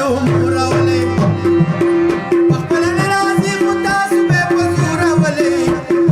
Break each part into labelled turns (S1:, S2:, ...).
S1: ګلو مورولې په خپل نه راځي خو تاسو به په زورولې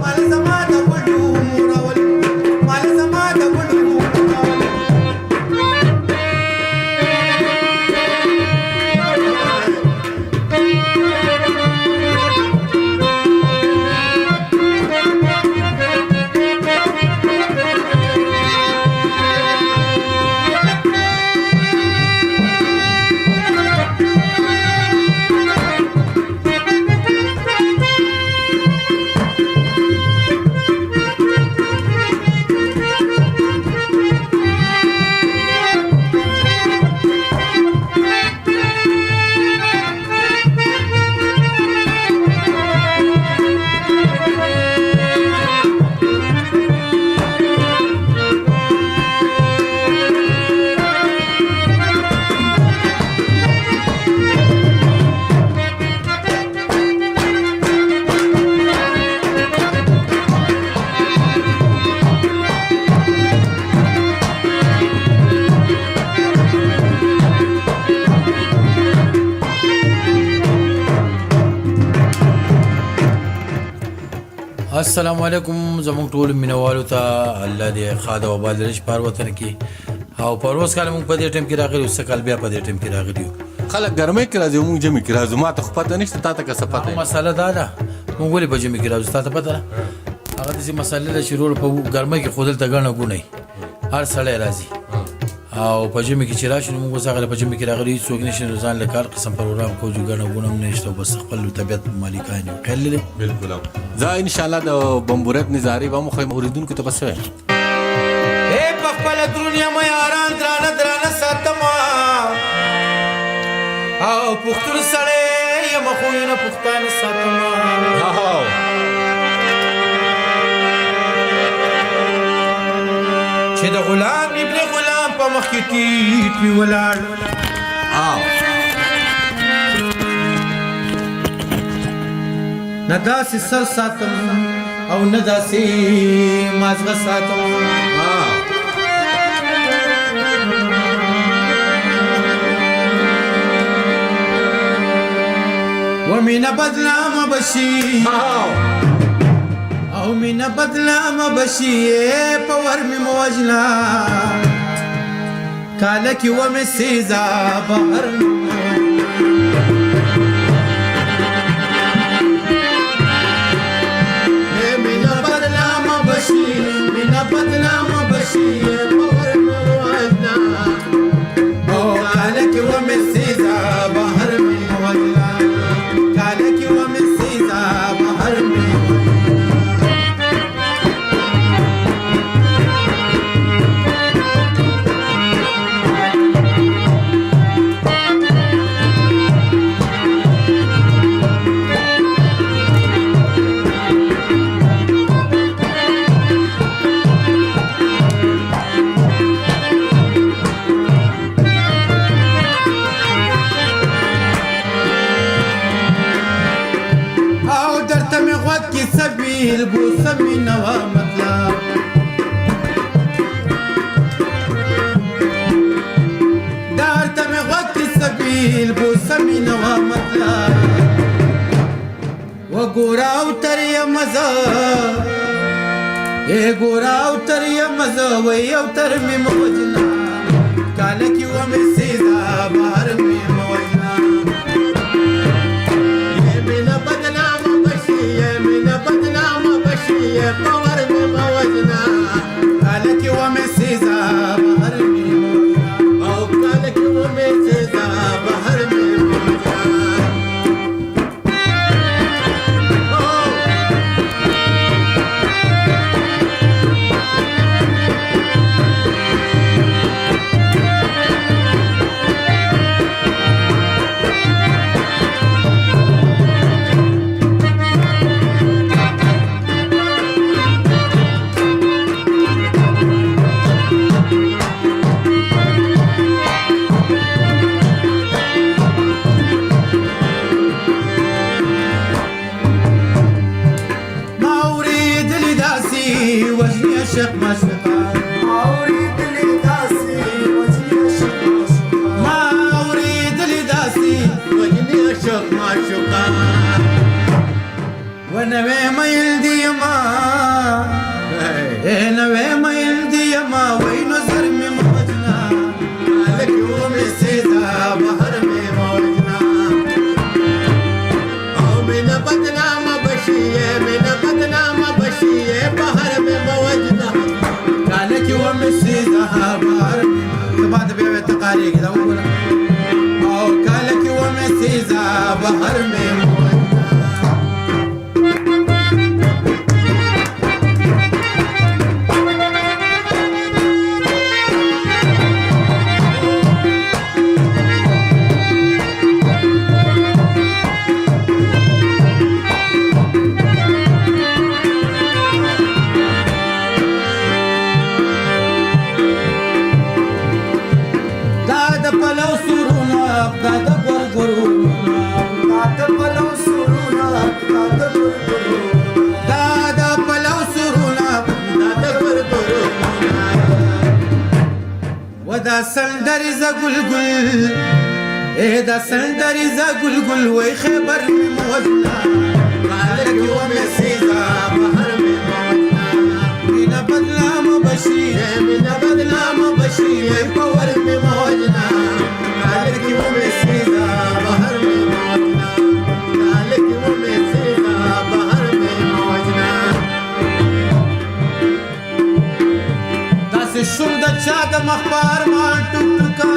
S1: مال زما د ګلو مورولې مال زما د ګلو مورولې
S2: السلام علیکم زموږ ټول مینوالو ته الله دې خاده او بالرش پر وطن کې او پروس کله موږ په دې ټیم کې راغلي او سکل بیا په دې ټیم کې راغلي
S3: خلک ګرمۍ کې راځي موږ جمع کې راځو ما ته خو پته نشته تا ته که څه پته
S2: مسله دا ده موږ ولې په جمع کې راځو تا ته پته ده هغه داسې مسله ده چې رول په ګرمۍ کې ښودل ته ګڼه ګونی هر سړی راځي او په جمع کې چې راشي نو موږ اوس هغه په جمع کې راغلي څوک نشي نو ځان له کار قسم پروګرام کوو چې ګڼه ګونه هم نشته او بس خپل طبیعت مالکان یو خیال لري
S3: بالکل زه انشاءالله د بمبورت نظاري به مو خو اوریدونکو ته بس
S1: اے په خپل دنیا مې یاران درانه ساتما او پښتون سړی یم خو نه پښتانه ساتما چې د غلام ابن غلام په مخ کې ټیټ وی ولاړ نه داسې سر ساتم او نه داسې مازغه ساتم ومینه بدنامه بشي او مینه بدنامه بشي په ور مې موجنا کاله کې ومې سیزا بهر مینه بدنامه بشي مینه بدنامه بشي په ور مې موجنا او کاله کې ومې سیزا بهر مې موجنا کاله کې ومې سیزا بهر مې سبیل بو سمی نوا مطلب دار تم وقت سبیل بو سمی نوا مطلب و گوراو تری مزا اے گوراو تری مزا و یو تر می موجنا کاله کی و می سیزا بار می موجنا یہ مینا بدنام بشی یہ مینا بدنام بشی یہ پور می موجنا کاله کی و می سیزا بار می موجنا او کاله کی و می سیزا بار می موجنا عاشق مشوقه ما اريد لي داسي وجهي عاشق مشوقه ما اريد لي داسي نوې مېل دی ما نوې مېل دی ما وای نظر مې موجنا کالک و مې سیدا بهر مې موجنا او مې نه بدنام بشي مې نه بدنام بشي بهر مې موجنا کالک و مې سیدا بهر بعد بیا تقاری کړه وګوره او کالک و مې سیدا بهر مې پلو سرونا دادا ګورګورو دادا پلو سرونا دادا ګورګورو دادا پلو سرونا دادا ګورګورو ودا سندري ز ګلګل اے دا سندري ز ګلګل وای خبر می موجنا مالک و می سیدا بهر می موجنا مینا بدنام بشي مینا بدنام بشي پور می موجنا مالک و می سیدا بهر می موجنا مالک و می سیدا بهر می موجنا داس شوم د چا د مخبار ما ټوکا